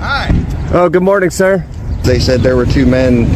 Hi. Oh, good morning, sir. They said there were two men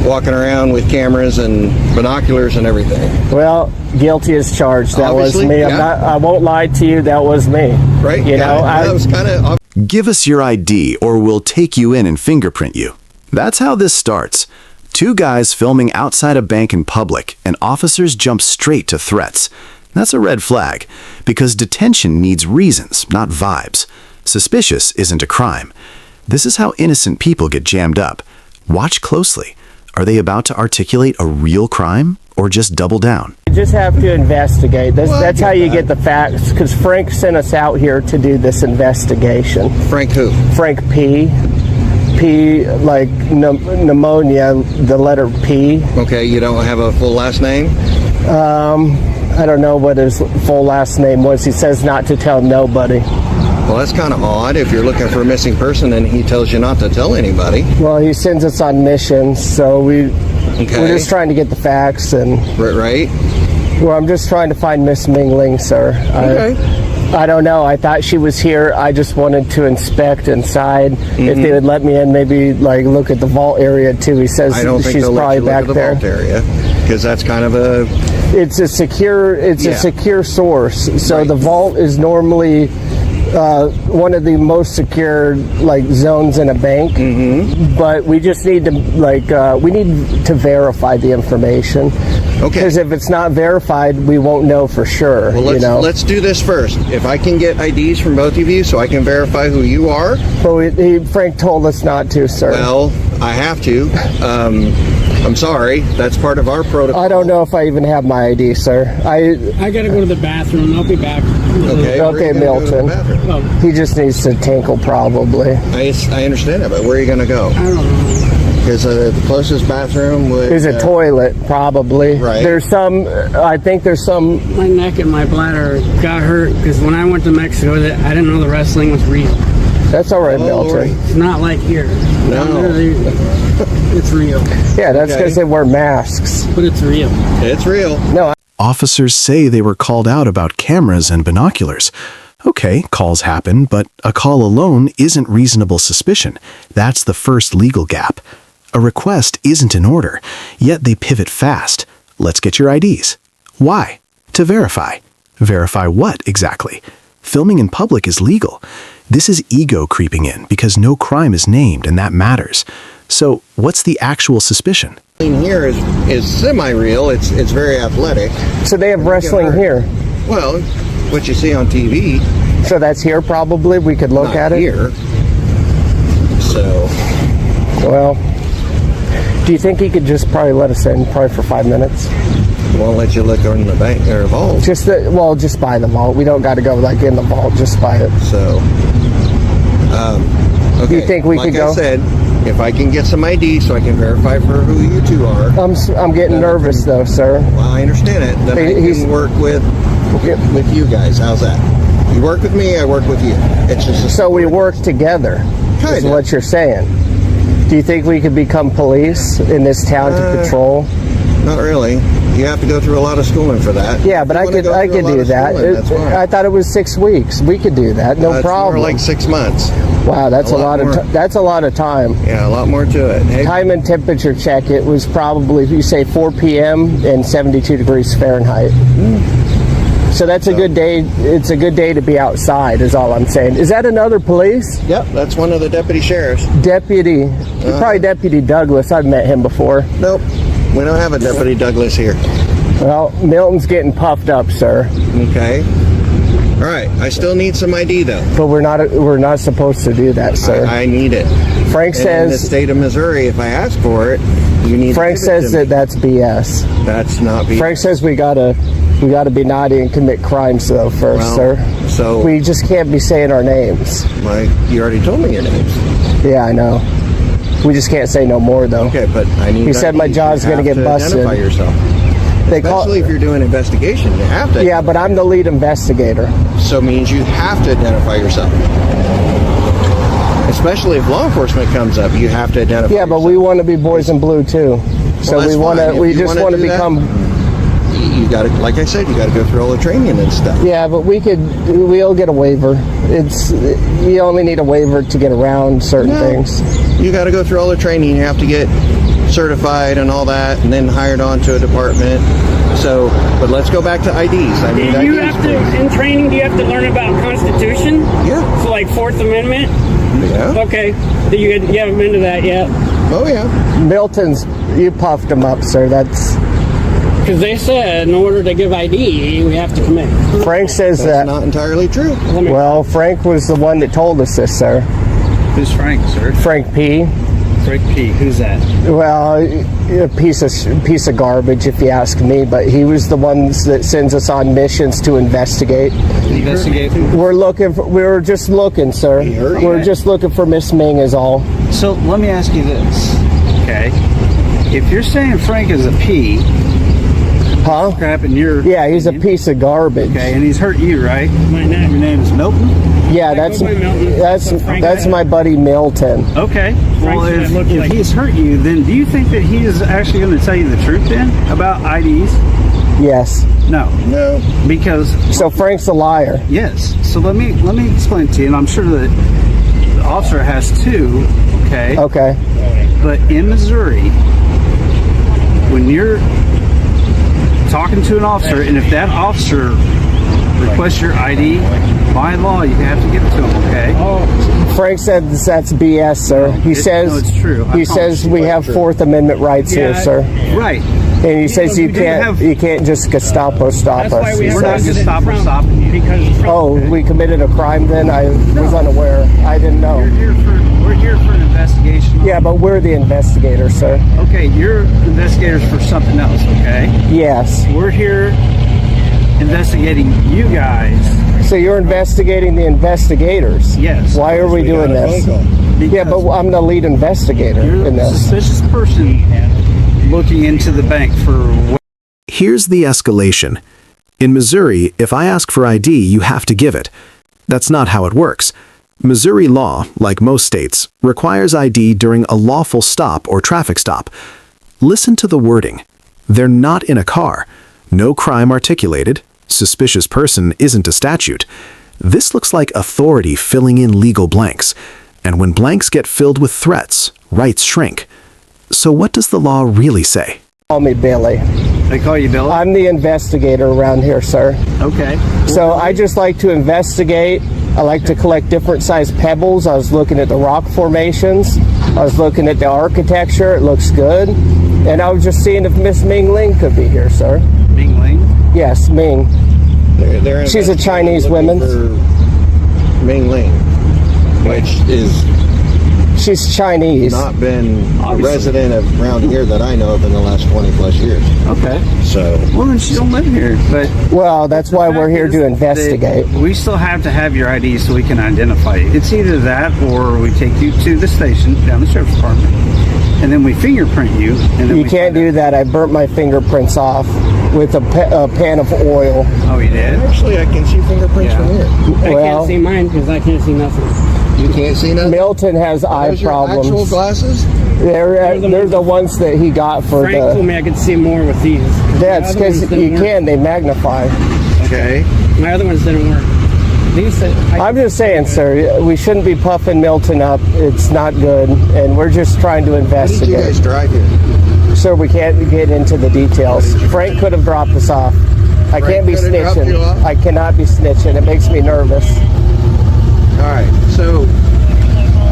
walking around with cameras and binoculars and everything. Well, guilty as charged. That Obviously, was me. yeah. I won't lie to you. That was me. Right? You know, that was kind of... Give us your ID or we'll take you in and fingerprint you. That's how this starts. Two guys filming outside a bank in public, and officers jump straight to threats. That's a red flag, because detention needs reasons, not vibes. Suspicious isn't a crime. This is how innocent people get jammed up. Watch closely. Are they about to articulate a real crime or just double down? You just have to investigate. That's how you get the facts, because Frank sent us out here to do this investigation. Frank who? Frank P. P, like pneumonia, the letter P. Okay, you don't have a full last name? I don't know what his full last name was. He says not to tell nobody. Well, that's kind of odd if you're looking for a missing person and he tells you not to tell anybody. Well, he sends us on missions, so we're just trying to get the facts. And Right? well, I'm just trying to find Miss Ming Ling, sir. Okay. I don't know. I thought she was here. I just wanted to inspect inside. If they would let me in, maybe like look at the vault area too. He says I don't think she's they'll probably let you look back at the there. vault area, because that's kind of a... It's a secure. It's a secure source. So the vault is normally one of the most secure like zones in a bank. But we just need to we need to verify the information. Okay. Because if it's not verified, we won't know for sure. Well, let's do this first. If I can get IDs from both of you so I can verify who you are. But Frank told us not to, sir. Well, I have to. I'm sorry. That's part of our protocol. I don't know if I even have my ID, sir. I gotta go to the bathroom. I'll be back. Okay, Okay, Milton. Oh, He just needs to tinkle, probably. I understand that, but where are you going to go? I don't know. Because the closest bathroom would... There's a toilet, probably. Right. There's some, I think there's some... My neck and my bladder got hurt because when I went to Mexico, I didn't know the wrestling was real. That's all right, Milton. Lord. It's not like here. No. It's real. Yeah, that's because they wear masks. But it's real. It's real. No, Officers say they were called out about cameras and binoculars. Okay, calls happen, but a call alone isn't reasonable suspicion. That's the first legal gap. A request isn't in order, yet they pivot fast. Let's get your IDs. Why? To verify. Verify what exactly? Filming in public is legal. This is ego creeping in because no crime is named and that matters. So what's the actual suspicion? Here is semi-real. It's very athletic. so they have wrestling here. Well, what you see on TV, So that's here, probably. We could look not at it. here. So, Well, do you think he could just probably let us in, probably for 5 minutes? won't let you look in the bank or vault. Just by the vault. We don't got to go like in the vault. Just by it. So, okay. You think we like could go? I said, if I can get some ID so I can verify for who you two are. I'm getting nervous though, sir. Well, I understand it. Then I can work with you guys. How's that? You work with me, I work with you. It's just So we work together. Is Kinda. what you're saying. Do you think we could become police in this town to patrol? not really. You have to go through a lot of schooling for that. Yeah, but I could do that. I thought it was 6 weeks. We could do that. No It's problem. more like 6 months. Wow, that's a lot more. that's a lot of time. Yeah, a lot more to it. Hey, Time and temperature check. It was probably, you say 4 p.m. and 72 degrees Fahrenheit. So that's a good day. It's a good day to be outside, is all I'm saying. Is that another police? Yep, that's one of the deputy sheriffs. Deputy. Probably Deputy Douglas. I've met him before. Nope, we don't have a Deputy Douglas here. Well, Milton's getting puffed up, sir. Okay. All right, I still need some ID though. But we're not supposed to do that, sir. I need it. Frank And in the says state of Missouri, if I ask for it, you need Frank to give it says to me. that that's BS. That's not BS. Frank says we gotta be naughty and commit crimes though first, Well, sir. so- we just can't be saying our names. Like, you already told me your names. Yeah, I know. We just can't say no more though. Okay, but I need He said my IDs. jaw's You gonna have get to busted. Identify yourself. They call, Especially if you're doing investigation, you have to. yeah, but I'm the lead investigator. So means you have to identify yourself. Especially if law enforcement comes up, you have to identify Yeah, but yourself. we want to be boys in blue too. So Well, that's we want fine. to. If We you just wanna want to do that, become. you got to, like I said, you got to go through all the training and stuff. Yeah, but we'll get a waiver. You only need a waiver to get around certain things. You got to go through all the training. You have to get certified and all that, and then hired on to a department. So, but let's go back to IDs. I mean, Do you have to, in training, do you have to learn about Constitution? Yeah. So like Fourth Amendment? Yeah. Okay. You haven't been to that yet? Oh, yeah. Milton's, you puffed him up, sir. That's... Because they said in order to give ID, we have to commit. Frank says That's that. not entirely true. Well, Frank was the one that told us this, sir. Who's Frank, sir? Frank P. Frank P. Who's that? Well, a piece of garbage, if you ask me. But he was the one that sends us on missions to investigate. Investigate. We're just looking, sir. We're just looking for Miss Ming, is all. So let me ask you this, okay? If you're saying Frank is a P, Huh? crap in your Yeah, he's a opinion, piece of garbage. okay, and he's hurt you, right? My name. Your name is Milton. Yeah, I that's go by Milton. that's my buddy Milton. Okay. Well, Frank's what it looks if like. he's hurt you, then do you think that he is actually going to tell you the truth then about IDs? Yes. No, No. because So Frank's a liar. yes. So let me explain to you, and I'm sure that the officer has too. Okay. Okay. But in Missouri, when you're talking to an officer, and if that officer requests your ID, by law, you have to give it to him, okay? Frank said that's BS, sir. He says no, it's true. I He promise says you we it's have true. Fourth Amendment rights here, Yeah, sir. Right. And he says you we do can't have- you can't just Gestapo stop That's us. why we he have We're not says. just President Trump, stopping you. Because Trump, Oh, we committed a crime then? I was unaware. I didn't know. We're here for an investigation. Yeah, but we're the investigators, sir. Okay, you're investigators for something else, okay? Yes. We're here investigating you guys. So you're investigating the investigators? Yes. Why are we doing got a this? phone call. Yeah, because but I'm the lead investigator you're in a this. suspicious person looking into the bank for Here's the escalation. In Missouri, if I ask for ID, you have to give it. That's not how it works. Missouri law, like most states, requires ID during a lawful stop or traffic stop. Listen to the wording. They're not in a car. No crime articulated. Suspicious person isn't a statute. This looks like authority filling in legal blanks. And when blanks get filled with threats, rights shrink. So what does the law really say? Call me Billy. they call you Bill. I'm the investigator around here, sir. Okay. So I just like to investigate. I like to collect different size pebbles. I was looking at the rock formations. I was looking at the architecture. It looks good. And I was just seeing if Miss Ming Ling could be here, sir. Ming Ling. Yes, Ming. They're She's a investigating, Chinese looking woman. for Ming Ling, which is She's Chinese. not been a resident of around here that I know of in the last 20 plus years. Okay. So Well, then she don't live here, but Well, that's why we're here to investigate. we still have to have your ID so we can identify you. It's either that or we take you to the station down the sheriff's department, and then we fingerprint you. And then You we can't find do out- that. I burnt my fingerprints off with a pan of oil. Oh, you did? actually, I can see fingerprints Yeah. from here. I Well- can't see mine because I can't see nothing. You can't see nothing. Milton has eye Those your actual problems. glasses? They're the ones that he got for Frank told the. me I could see more with these. That's The other because ones didn't you work. can. They magnify. Okay. My other ones didn't work. These said, I'm just saying, sir. We shouldn't be puffing Milton up. It's not good, and we're just trying to What did you investigate. guys drive here? Sir, we can't get into the details. Frank could have dropped us off. I can't be could have dropped you snitching. off? I cannot be snitching. It makes me nervous. All right. So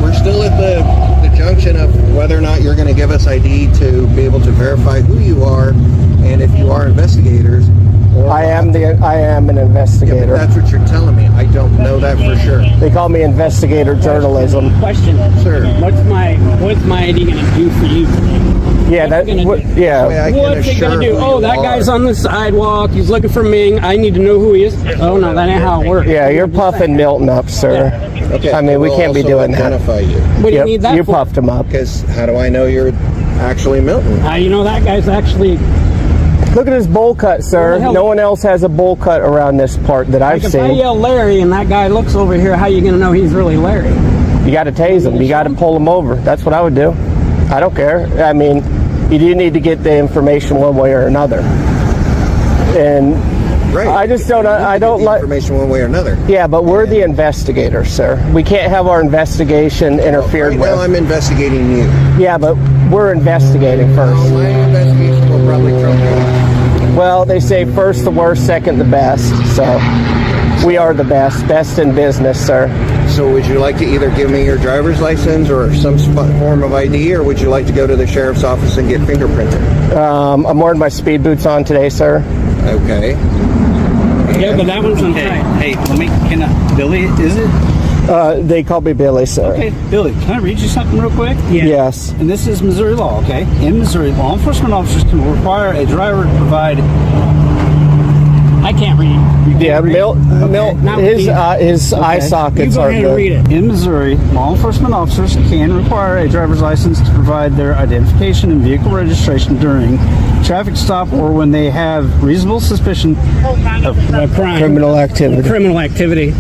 we're still at the junction of whether or not you're going to give us ID to be able to verify who you are and if you are investigators. Or I am an Yeah, but investigator. that's what you're telling me. I don't know that for sure. They call me investigator journalism. question. Sir. What's my ID gonna do for you? Yeah, What's it gonna do? yeah. I can What's it gonna assure do? who Oh, you that are. guy's on the sidewalk. He's looking for Ming. I need to know who he is. Oh no, that ain't how it works. Yeah, you're puffing Milton up, sir. Okay. I mean, we we'll can't be also doing that. identify you. What do you Yep, need that you for? puffed him up. Because how do I know you're actually Milton? You know that guy's actually. Look at his bowl cut, sir. Where the hell- No one else has a bowl cut around this part that I've If I seen. yell Larry and that guy looks over here, how you gonna know he's really Larry? You got to tase him. You got to pull him over. That's what I would do. I don't care. I mean, you do need to get the information one way or another. And Right. I just don't. I don't Get the like. information one way or another. Yeah, but we're the investigators, sir. We can't have our investigation interfered Right with. now, I'm investigating you. Yeah, but we're investigating Well, first. my investigation will probably trump yours. Well, they say first the worst, second the best. So we are the best in business, sir. So would you like to either give me your driver's license or some form of ID, or would you like to go to the sheriff's office and get fingerprinted? I'm wearing my speed boots on today, sir. Okay. Yeah, but that one's on Hey, tight. hey, let me, Billy, is it? They call me Billy, sir. Okay, Billy, can I read you something real quick? Yeah. Yes. And this is Missouri law, okay? In Missouri, law enforcement officers can require a driver to provide. I can't read. Yeah, Milt. Not His with his eye You sockets go are ahead and read good. it. In Missouri, law enforcement officers can require a driver's license to provide their identification and vehicle registration during traffic stop or when they have reasonable suspicion A crime. Criminal activity. Criminal activity.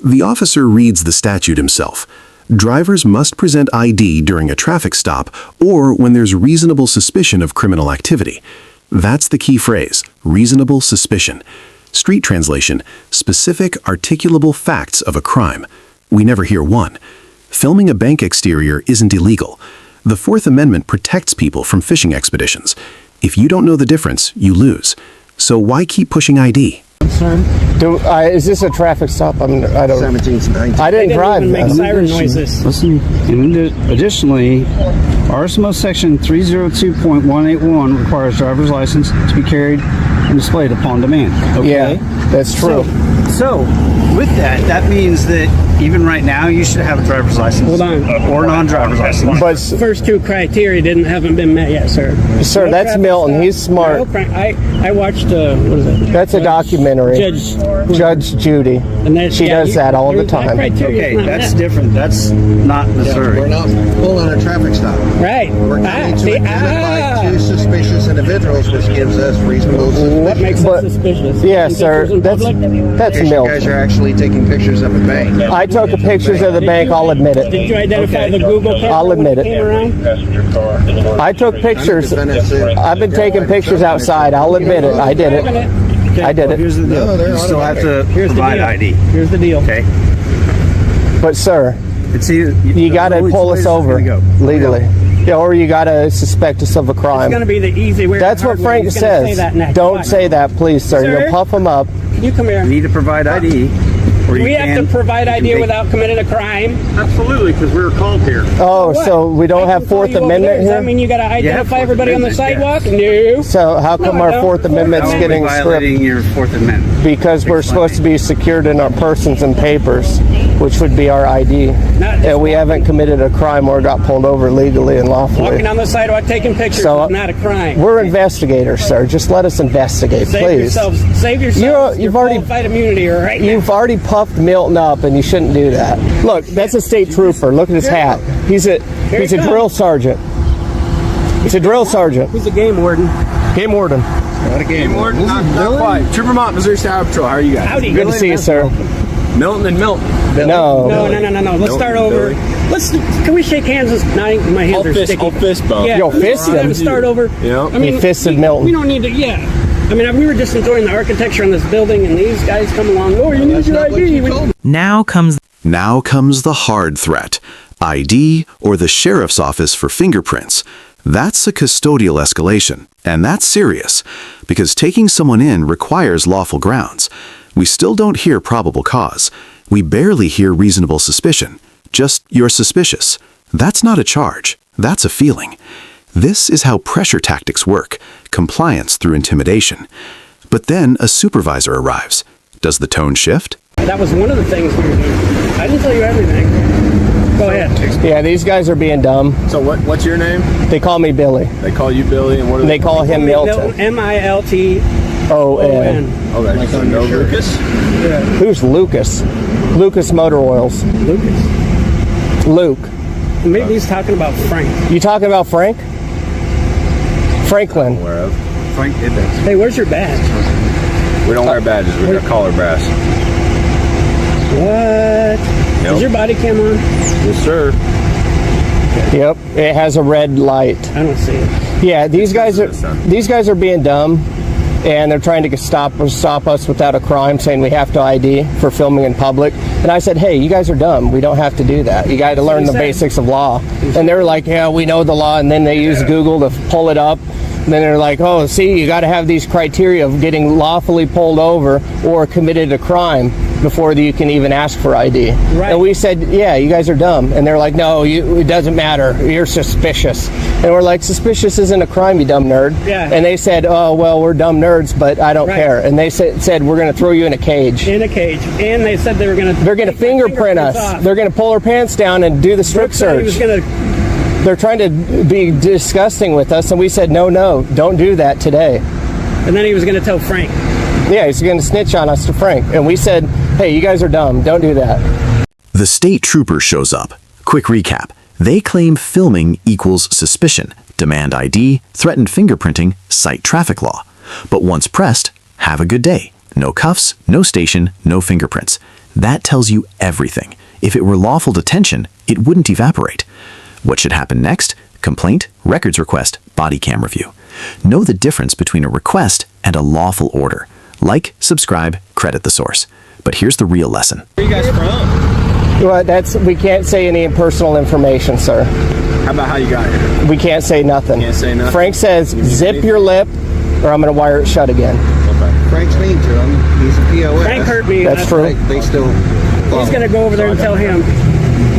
The officer reads the statute himself. Drivers must present ID during a traffic stop or when there's reasonable suspicion of criminal activity. That's the key phrase, reasonable suspicion. Street translation, specific articulable facts of a crime. We never hear one. Filming a bank exterior isn't illegal. The Fourth Amendment protects people from fishing expeditions. If you don't know the difference, you lose. So why keep pushing ID? Is this a traffic stop? I don't. 17 to 19. I They didn't didn't drive even make this. siren noises. Listen, and additionally, RSMO section 302.181 requires driver's license to be carried and displayed upon demand. Okay? Yeah, that's true. So, with that, that means that even right now you should have a driver's license. Hold on. Or non-driver's license. But First two criteria haven't been met yet, sir. sir, No that's traffic Milton. stop, He's smart. no I watched what is it? That's a documentary. Judge Judy. And that, She does that all the time. Okay, that's different. That's not Missouri. We're not pulling a traffic stop. Right. We're coming to identify two suspicious individuals, which gives us reasonable suspicion. What makes But- it suspicious? Yeah, Taking sir. pictures in That's public? You guys Milton. are actually taking pictures of a bank. I took pictures of the bank. I'll admit Did it. you identify the Google camera? I'll when admit it it. came around? I took pictures. Defendants- I've been taking pictures outside. I'll admit it. I did it. Okay, I did Well, it. here's the deal. No, they're you still have to Here's the provide deal. ID. Here's the deal. Okay? But sir, It's either, you got to which pull way us this is over gonna go. legally. Yeah, or you got to suspect us of a It's going crime. to be the easy way. or That's the what hard way. Frank He's gonna say says. that next. Don't Watch. say that, please, sir. Sir? You'll puff them up. Can you come here? You need to provide ID. Or you We have can, to provide you can ID take- without committing a crime. Absolutely, because we were called here. Oh, What? so we don't I have can call Fourth you over Amendment there. Does that here? mean you got to identify Fourth everybody on the Amendment, sidewalk? No. So how come No, I our don't. Fourth Amendment's How are we getting stripped? violating your Fourth Amendment? Because we're supposed to be secured in our persons and papers, which would be our ID. Not just And we haven't committed a crime or got pulled over legally and Walking lawfully. on the sidewalk taking pictures So, is not a crime. We're investigators, sir. Just let us investigate, Save please. yourselves. Save yourselves. You've your already- qualified immunity right now. You've already puffed Milton up, and you shouldn't do that. Look, that's a state trooper. Look at his hat. He's a he comes. drill sergeant. He's a drill sergeant. Who's the game warden? Game warden. Not a game. Not quite. Trooper Mont, Missouri State Highway Patrol. How are you guys? Howdy. Good to see you, sir. Milton and Milton. No. No. Let's start over. Can we shake hands? My hands are sticky. I'll fist bump. Yeah, Yo, let's fist go ahead him. and start over. Yeah. I mean, He fisted we Milton. don't need to. Yeah. I mean, we were just enjoying the architecture on this building, and these guys come along. Oh, you need That's your not what ID. you told me. Now comes the hard threat. ID or the sheriff's office for fingerprints. That's a custodial escalation, and that's serious, because taking someone in requires lawful grounds. We still don't hear probable cause. We barely hear reasonable suspicion. Just, you're suspicious. That's not a charge. That's a feeling. This is how pressure tactics work, compliance through intimidation. But then a supervisor arrives. Does the tone shift? That was one of the things we were doing. I didn't tell you everything. Go ahead. Yeah, these guys are being dumb. So what's your name? They call me Billy. They call you Billy, and what are They call him Milton. Milton. O-N. Okay, so no Lucas. Who's Lucas? Lucas Motor Oils. Lucas. Luke. Maybe he's talking about Frank. You talking about Frank? Franklin. Aware of. Frank did that. Hey, where's your badge? We don't wear badges. We got collar brass. What? Nope. Is your body cam on? Yes, sir. Yep. It has a red light. I don't see it. Yeah, these guys are being dumb. and they're trying to stop us without a crime, saying we have to ID for filming in public. And I said, hey, you guys are dumb. We don't have to do that. You got to learn the basics of law. And they're like, yeah, we know the law. And then they use Google to pull it up. And then they're like, oh, see, you got to have these criteria of getting lawfully pulled over or committed a crime before you can even ask for ID. Right. And we said, yeah, you guys are dumb. And they're like, no, it doesn't matter. You're suspicious. And we're like, suspicious isn't a crime, you dumb nerd. Yeah. And they said, oh, well, we're dumb nerds, but I don't care. And they said we're going to throw you in a cage. In a cage. And they said they're going to fingerprint us. off. They're going to pull our pants down and do the strip Said he was search. going to. They're trying to be disgusting with us, and we said, no, don't do that today. And then he was going to tell Frank. Yeah, he's going to snitch on us to Frank. And we said, hey, you guys are dumb. Don't do that. The state trooper shows up. Quick recap. They claim filming equals suspicion, demand ID, threaten fingerprinting, cite traffic law. But once pressed, have a good day. No cuffs, no station, no fingerprints. That tells you everything. If it were lawful detention, it wouldn't evaporate. What should happen next? Complaint, records request, body cam review. Know the difference between a request and a lawful order. Like, subscribe, credit the source. But here's the real lesson. Where are you guys from? Well, we can't say any personal information, sir. How about how you got here? We can't say nothing. Can't say nothing. Frank says, zip your lip, or I'm going to wire it shut again. Okay. Frank's mean to him. He's a POS. Frank hurt me. That's true. They still. He's going to go over there and tell him.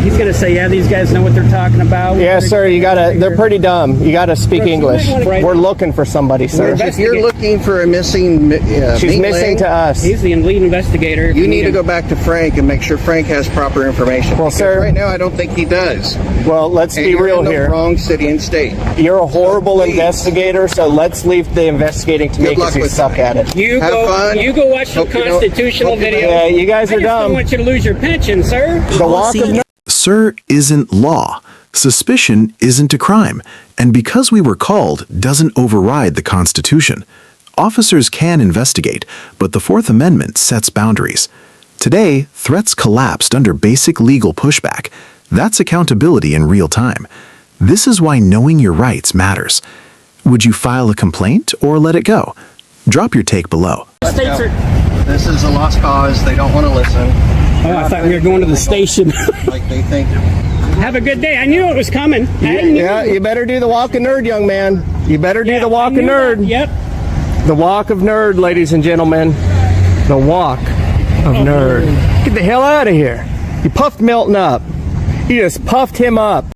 He's going to say, yeah, these guys know what they're talking about. Yeah, sir, they're pretty dumb. You got to speak English. We're looking for somebody, sir. If you're looking for a missing, She's meat missing leg, to us. He's the lead investigator. you need to go back to Frank and make sure Frank has proper information. Well, Because sir- right now I don't think he does. Well, let's And be you're real in the here. wrong city and state. You're a horrible please. investigator, so let's leave the investigating to Good make luck us you with suck that. at it. You Have go. fun. You go watch the Hope you don't- constitutional hope you don't- video. Yeah, you guys I are just don't dumb. want you to lose your pension, sir. The walk of Sir isn't law. Suspicion isn't a crime. And because we were called doesn't override the Constitution. Officers can investigate, but the Fourth Amendment sets boundaries. Today, threats collapsed under basic legal pushback. That's accountability in real time. This is why knowing your rights matters. Would you file a complaint or let it go? Drop your take below. States are. This is a lost cause. They don't want to listen. Oh, I thought we were going to the station. Like they think. Have a good day. I knew it was coming. I knew. Yeah, you better do the walk of nerd, young man. You better do Yeah, the walk I of knew nerd. that. Yep. The walk of nerd, ladies and gentlemen. The walk of nerd. Get the hell out of here. You puffed Milton up. You just puffed him up.